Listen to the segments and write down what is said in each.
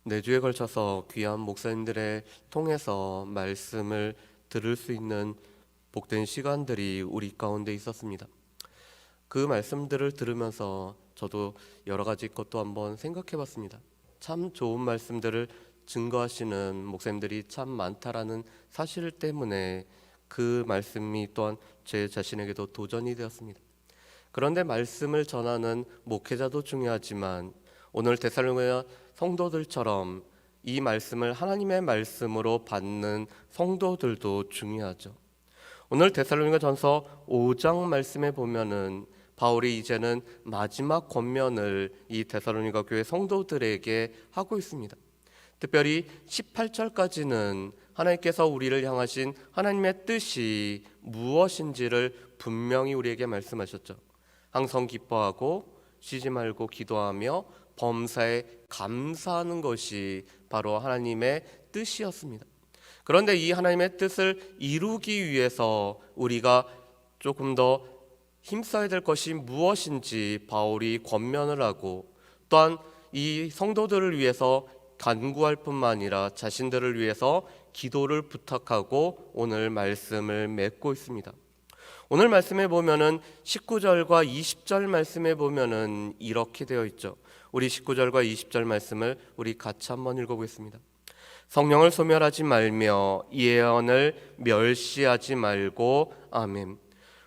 4주에 걸쳐서 귀한 목사님들의 통해서 말씀을 들을 수 있는 복된 시간들이 우리 가운데 있었습니다. 그 말씀들을 들으면서 저도 여러 가지 것도 한번 생각해 봤습니다. 참 좋은 말씀들을 증거하시는 목사님들이 참 많다라는 사실 때문에 그 말씀이 또한 제 자신에게도 도전이 되었습니다. 그런데 말씀을 전하는 목회자도 중요하지만 오늘 데살로니가 성도들처럼 이 말씀을 하나님의 말씀으로 받는 성도들도 중요하죠. 오늘 데살로니가전서 5장 말씀에 보면은 바울이 이제는 마지막 권면을 이 데살로니가 교회 성도들에게 하고 있습니다. 특별히 18절까지는 하나님께서 우리를 향하신 하나님의 뜻이 무엇인지를 분명히 우리에게 말씀하셨죠. 항상 기뻐하고 쉬지 말고 기도하며 범사에 감사하는 것이 바로 하나님의 뜻이었습니다. 그런데 이 하나님의 뜻을 이루기 위해서 우리가 조금 더 힘써야 될 것이 무엇인지 바울이 권면을 하고, 또한 이 성도들을 위해서 간구할 뿐만 아니라 자신들을 위해서 기도를 부탁하고 오늘 말씀을 맺고 있습니다. 오늘 말씀에 보면은 19절과 20절 말씀에 보면은 이렇게 되어 있죠. 우리 19절과 20절 말씀을 우리 같이 한번 읽어보겠습니다. 성령을 소멸하지 말며 예언을 멸시하지 말고 아멘.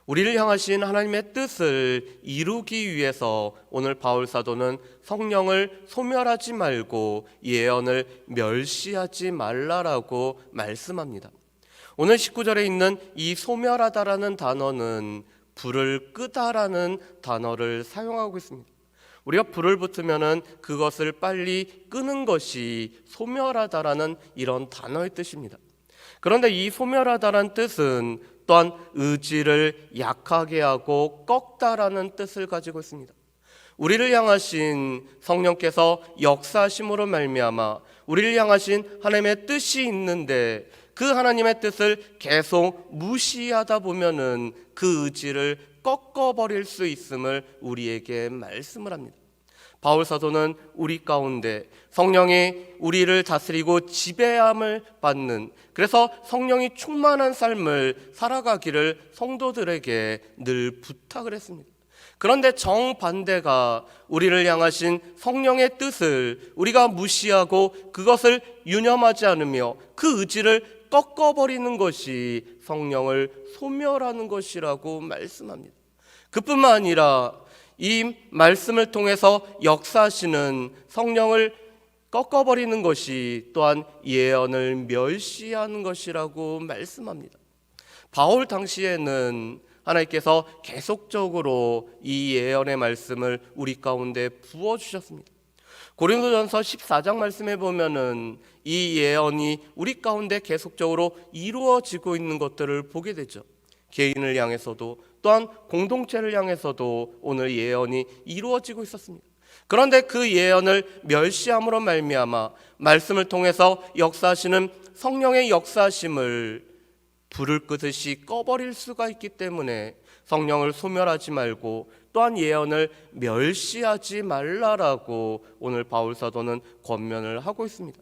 우리를 향하신 하나님의 뜻을 이루기 위해서 오늘 바울 사도는 성령을 소멸하지 말고 예언을 멸시하지 말라라고 말씀합니다. 오늘 19절에 있는 이 소멸하다라는 단어는 불을 끄다라는 단어를 사용하고 있습니다. 우리가 불을 붙으면은 그것을 빨리 끄는 것이 소멸하다라는 이런 단어의 뜻입니다. 그런데 이 소멸하다라는 뜻은 또한 의지를 약하게 하고 꺾다라는 뜻을 가지고 있습니다. 우리를 향하신 성령께서 역사하심으로 말미암아 우리를 향하신 하나님의 뜻이 있는데 그 하나님의 뜻을 계속 무시하다 보면은 그 의지를 꺾어버릴 수 있음을 우리에게 말씀을 합니다. 바울 사도는 우리 가운데 성령이 우리를 다스리고 지배함을 받는, 그래서 성령이 충만한 삶을 살아가기를 성도들에게 늘 부탁을 했습니다. 그런데 정반대가 우리를 향하신 성령의 뜻을 우리가 무시하고 그것을 유념하지 않으며 그 의지를 꺾어버리는 것이 성령을 소멸하는 것이라고 말씀합니다. 그뿐만 아니라 이 말씀을 통해서 역사하시는 성령을 꺾어버리는 것이 또한 예언을 멸시하는 것이라고 말씀합니다. 바울 당시에는 하나님께서 계속적으로 이 예언의 말씀을 우리 가운데 부어주셨습니다. 고린도전서 14장 말씀에 보면은 이 예언이 우리 가운데 계속적으로 이루어지고 있는 것들을 보게 되죠. 개인을 향해서도 또한 공동체를 향해서도 오늘 예언이 이루어지고 있었습니다. 그런데 그 예언을 멸시함으로 말미암아 말씀을 통해서 역사하시는 성령의 역사하심을 불을 끄듯이 꺼버릴 수가 있기 때문에 성령을 소멸하지 말고 또한 예언을 멸시하지 말라라고 오늘 바울 사도는 권면을 하고 있습니다.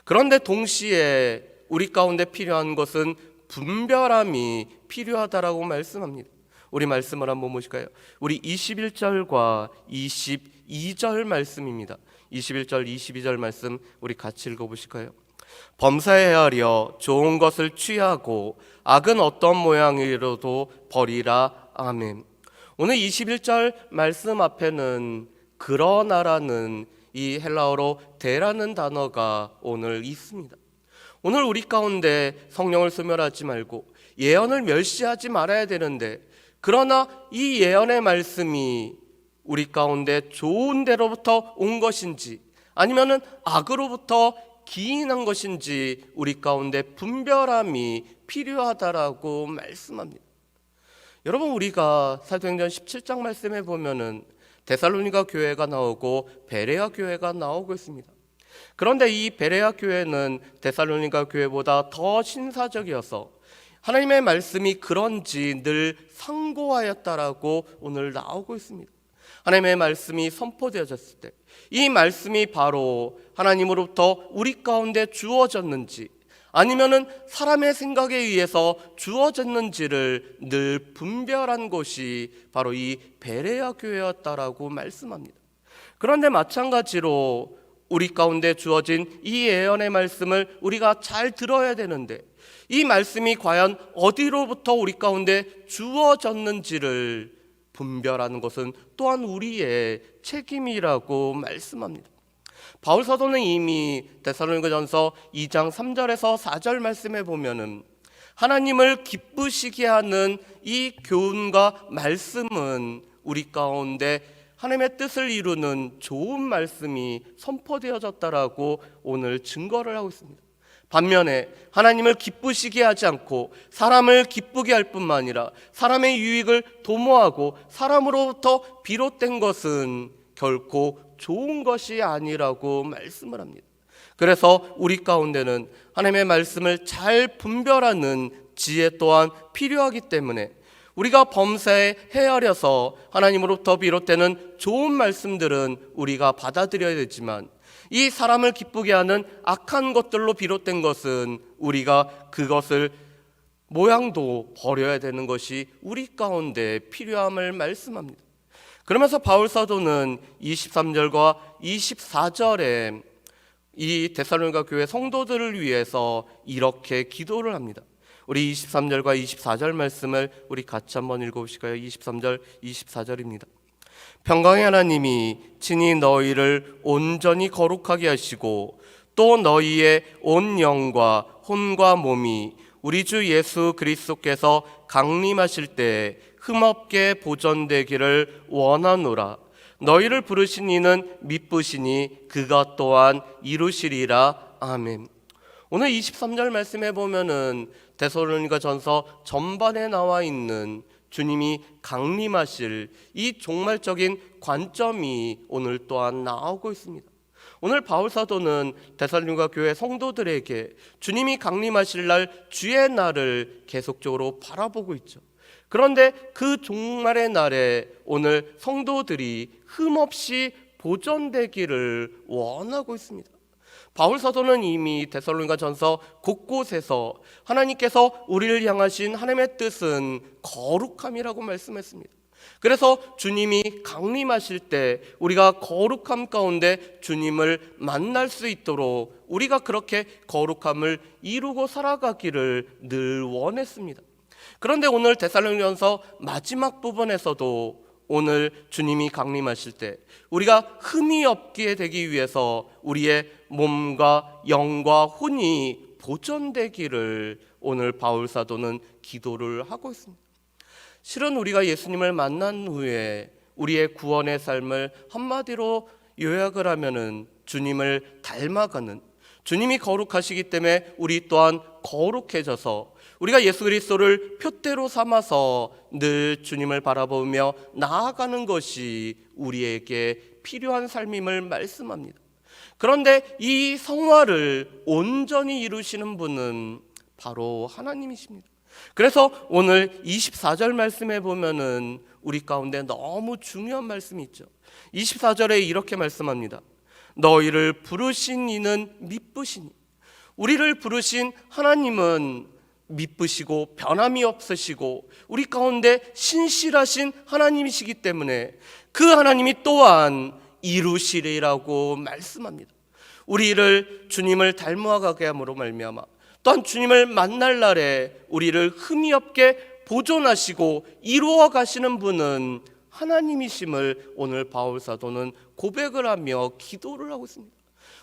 그런데 동시에 우리 가운데 필요한 것은 분별함이 필요하다라고 말씀합니다. 우리 말씀을 한번 보실까요? 우리 21절과 22절 말씀입니다. 21절, 22절 말씀 우리 같이 읽어보실까요? 범사에 헤아려 좋은 것을 취하고 악은 어떤 모양이로도 버리라. 아멘. 오늘 21절 말씀 앞에는 그러나라는 이 헬라어로 대라는 단어가 오늘 있습니다. 오늘 우리 가운데 성령을 소멸하지 말고 예언을 멸시하지 말아야 되는데, 그러나 이 예언의 말씀이 우리 가운데 좋은 데로부터 온 것인지 아니면은 악으로부터 기인한 것인지 우리 가운데 분별함이 필요하다라고 말씀합니다. 여러분, 우리가 사도행전 17장 말씀에 보면은 데살로니가 교회가 나오고 베레아 교회가 나오고 있습니다. 그런데 이 베레아 교회는 데살로니가 교회보다 더 신사적이어서 하나님의 말씀이 그런지 늘 상고하였다라고 오늘 나오고 있습니다. 하나님의 말씀이 선포되어졌을 때 이 말씀이 바로 하나님으로부터 우리 가운데 주어졌는지 아니면은 사람의 생각에 의해서 주어졌는지를 늘 분별한 곳이 바로 이 베레아 교회였다라고 말씀합니다. 그런데 마찬가지로 우리 가운데 주어진 이 예언의 말씀을 우리가 잘 들어야 되는데 이 말씀이 과연 어디로부터 우리 가운데 주어졌는지를 분별하는 것은 또한 우리의 책임이라고 말씀합니다. 바울 사도는 이미 데살로니가전서 2장 3절에서 4절 말씀에 보면은 하나님을 기쁘시게 하는 이 교훈과 말씀은 우리 가운데 하나님의 뜻을 이루는 좋은 말씀이 선포되어졌다라고 오늘 증거를 하고 있습니다. 반면에 하나님을 기쁘시게 하지 않고 사람을 기쁘게 할 뿐만 아니라 사람의 유익을 도모하고 사람으로부터 비롯된 것은 결코 좋은 것이 아니라고 말씀을 합니다. 그래서 우리 가운데는 하나님의 말씀을 잘 분별하는 지혜 또한 필요하기 때문에 우리가 범사에 헤아려서 하나님으로부터 비롯되는 좋은 말씀들은 우리가 받아들여야 되지만 이 사람을 기쁘게 하는 악한 것들로 비롯된 것은 우리가 그것을 모양도 버려야 되는 것이 우리 가운데 필요함을 말씀합니다. 그러면서 바울 사도는 23절과 24절에 이 데살로니가 교회 성도들을 위해서 이렇게 기도를 합니다. 우리 23절과 24절 말씀을 우리 같이 한번 읽어보실까요? 23절, 24절입니다. 평강의 하나님이 친히 너희를 온전히 거룩하게 하시고 또 너희의 온 영과 혼과 몸이 우리 주 예수 그리스도께서 강림하실 때 흠없게 보존되기를 원하노라. 너희를 부르신 이는 미쁘시니 그가 또한 이루시리라. 아멘. 오늘 23절 말씀에 보면은 데살로니가전서 전반에 나와 있는 주님이 강림하실 이 종말적인 관점이 오늘 또한 나오고 있습니다. 오늘 바울 사도는 데살로니가 교회 성도들에게 주님이 강림하실 날 주의 날을 계속적으로 바라보고 있죠. 그런데 그 종말의 날에 오늘 성도들이 흠없이 보존되기를 원하고 있습니다. 바울 사도는 이미 데살로니가전서 곳곳에서 하나님께서 우리를 향하신 하나님의 뜻은 거룩함이라고 말씀했습니다. 그래서 주님이 강림하실 때 우리가 거룩함 가운데 주님을 만날 수 있도록 우리가 그렇게 거룩함을 이루고 살아가기를 늘 원했습니다. 그런데 오늘 데살로니가전서 마지막 부분에서도 오늘 주님이 강림하실 때 우리가 흠이 없게 되기 위해서 우리의 몸과 영과 혼이 보존되기를 오늘 바울 사도는 기도를 하고 있습니다. 실은 우리가 예수님을 만난 후에 우리의 구원의 삶을 한마디로 요약을 하면은 주님을 닮아가는, 주님이 거룩하시기 때문에 우리 또한 거룩해져서 우리가 예수 그리스도를 표대로 삼아서 늘 주님을 바라보며 나아가는 것이 우리에게 필요한 삶임을 말씀합니다. 그런데 이 성화를 온전히 이루시는 분은 바로 하나님이십니다. 그래서 오늘 24절 말씀에 보면은 우리 가운데 너무 중요한 말씀이 있죠. 24절에 이렇게 말씀합니다. 너희를 부르신 이는 미쁘시니. 우리를 부르신 하나님은 미쁘시고 변함이 없으시고 우리 가운데 신실하신 하나님이시기 때문에 그 하나님이 또한 이루시리라고 말씀합니다. 우리를 주님을 닮아가게 함으로 말미암아 또한 주님을 만날 날에 우리를 흠이 없게 보존하시고 이루어 가시는 분은 하나님이심을 오늘 바울 사도는 고백을 하며 기도를 하고 있습니다.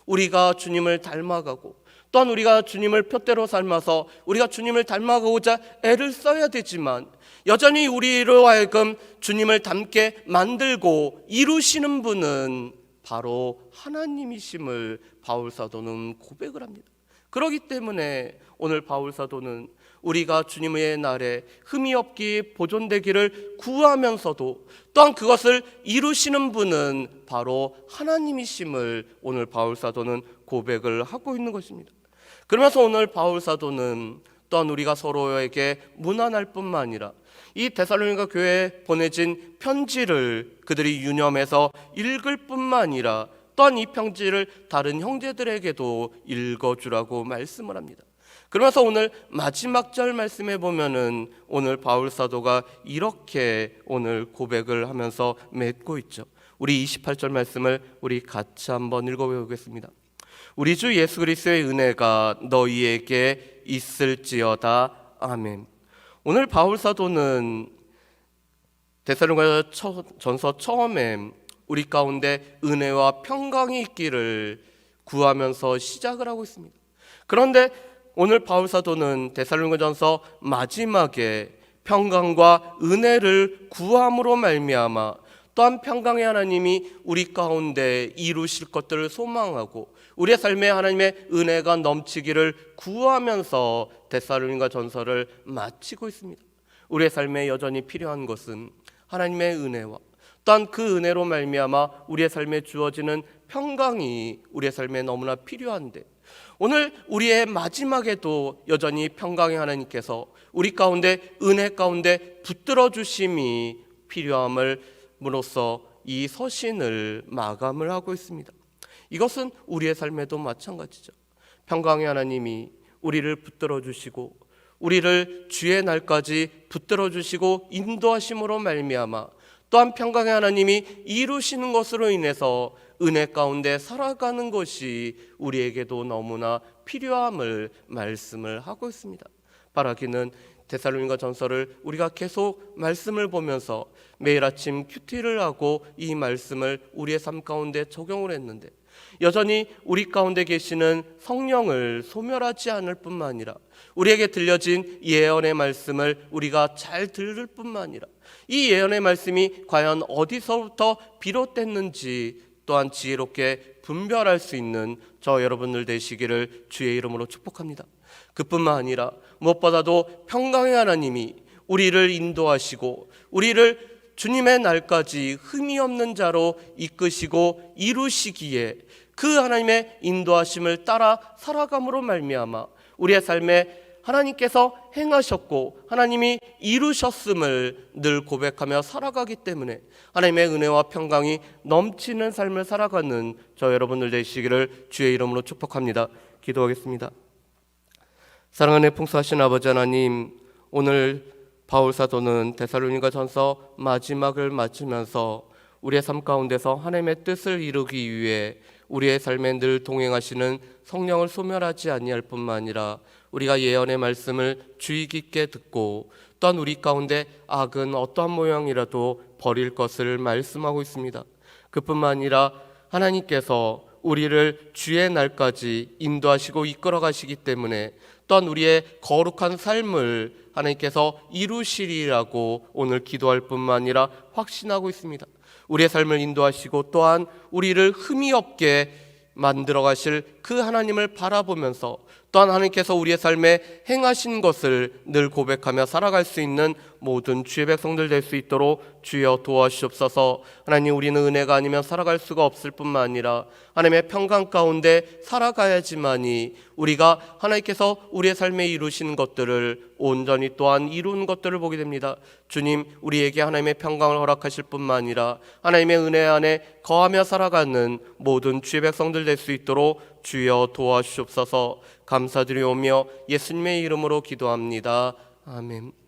우리가 주님을 닮아가고 또한 우리가 주님을 표대로 삶아서 우리가 주님을 닮아가고자 애를 써야 되지만 여전히 우리로 하여금 주님을 닮게 만들고 이루시는 분은 바로 하나님이심을 바울 사도는 고백을 합니다. 그렇기 때문에 오늘 바울 사도는 우리가 주님의 날에 흠이 없기 보존되기를 구하면서도 또한 그것을 이루시는 분은 바로 하나님이심을 오늘 바울 사도는 고백을 하고 있는 것입니다. 그러면서 오늘 바울 사도는 또한 우리가 서로에게 문안할 뿐만 아니라 이 데살로니가 교회에 보내진 편지를 그들이 유념해서 읽을 뿐만 아니라 또한 이 편지를 다른 형제들에게도 읽어주라고 말씀을 합니다. 그러면서 오늘 마지막 절 말씀에 보면은 오늘 바울 사도가 이렇게 오늘 고백을 하면서 맺고 있죠. 우리 28절 말씀을 우리 같이 한번 읽어보겠습니다. 우리 주 예수 그리스도의 은혜가 너희에게 있을지어다. 아멘. 오늘 바울 사도는 데살로니가 전서 처음에 우리 가운데 은혜와 평강이 있기를 구하면서 시작을 하고 있습니다. 그런데 오늘 바울 사도는 데살로니가전서 마지막에 평강과 은혜를 구함으로 말미암아 또한 평강의 하나님이 우리 가운데 이루실 것들을 소망하고 우리의 삶에 하나님의 은혜가 넘치기를 구하면서 데살로니가전서를 마치고 있습니다. 우리의 삶에 여전히 필요한 것은 하나님의 은혜와 또한 그 은혜로 말미암아 우리의 삶에 주어지는 평강이 우리의 삶에 너무나 필요한데, 오늘 우리의 마지막에도 여전히 평강의 하나님께서 우리 가운데 은혜 가운데 붙들어 주심이 필요함으로써 이 서신을 마감을 하고 있습니다. 이것은 우리의 삶에도 마찬가지죠. 평강의 하나님이 우리를 붙들어 주시고 우리를 주의 날까지 붙들어 주시고 인도하심으로 말미암아 또한 평강의 하나님이 이루시는 것으로 인해서 은혜 가운데 살아가는 것이 우리에게도 너무나 필요함을 말씀을 하고 있습니다. 바라기는 데살로니가 전서를 우리가 계속 말씀을 보면서 매일 아침 큐티를 하고 이 말씀을 우리의 삶 가운데 적용을 했는데, 여전히 우리 가운데 계시는 성령을 소멸하지 않을 뿐만 아니라 우리에게 들려진 예언의 말씀을 우리가 잘 들을 뿐만 아니라 이 예언의 말씀이 과연 어디서부터 비롯됐는지 또한 지혜롭게 분별할 수 있는 저 여러분들 되시기를 주의 이름으로 축복합니다. 그뿐만 아니라 무엇보다도 평강의 하나님이 우리를 인도하시고 우리를 주님의 날까지 흠이 없는 자로 이끄시고 이루시기에 그 하나님의 인도하심을 따라 살아감으로 말미암아 우리의 삶에 하나님께서 행하셨고 하나님이 이루셨음을 늘 고백하며 살아가기 때문에 하나님의 은혜와 평강이 넘치는 삶을 살아가는 저 여러분들 되시기를 주의 이름으로 축복합니다. 기도하겠습니다. 사랑하는 풍성하신 아버지 하나님, 오늘 바울 사도는 데살로니가 전서 마지막을 마치면서 우리의 삶 가운데서 하나님의 뜻을 이루기 위해 우리의 삶에 늘 동행하시는 성령을 소멸하지 아니할 뿐만 아니라 우리가 예언의 말씀을 주의 깊게 듣고 또한 우리 가운데 악은 어떠한 모양이라도 버릴 것을 말씀하고 있습니다. 그뿐만 아니라 하나님께서 우리를 주의 날까지 인도하시고 이끌어 가시기 때문에 또한 우리의 거룩한 삶을 하나님께서 이루시리라고 오늘 기도할 뿐만 아니라 확신하고 있습니다. 우리의 삶을 인도하시고 또한 우리를 흠이 없게 만들어 가실 그 하나님을 바라보면서 또한 하나님께서 우리의 삶에 행하신 것을 늘 고백하며 살아갈 수 있는 모든 주의 백성들 될 수 있도록 주여 도와주시옵소서. 하나님, 우리는 은혜가 아니면 살아갈 수가 없을 뿐만 아니라 하나님의 평강 가운데 살아가야지만이 우리가 하나님께서 우리의 삶에 이루시는 것들을 온전히 또한 이루는 것들을 보게 됩니다. 주님, 우리에게 하나님의 평강을 허락하실 뿐만 아니라 하나님의 은혜 안에 거하며 살아가는 모든 주의 백성들 될 수 있도록 주여 도와주시옵소서. 감사드리오며 예수님의 이름으로 기도합니다. 아멘.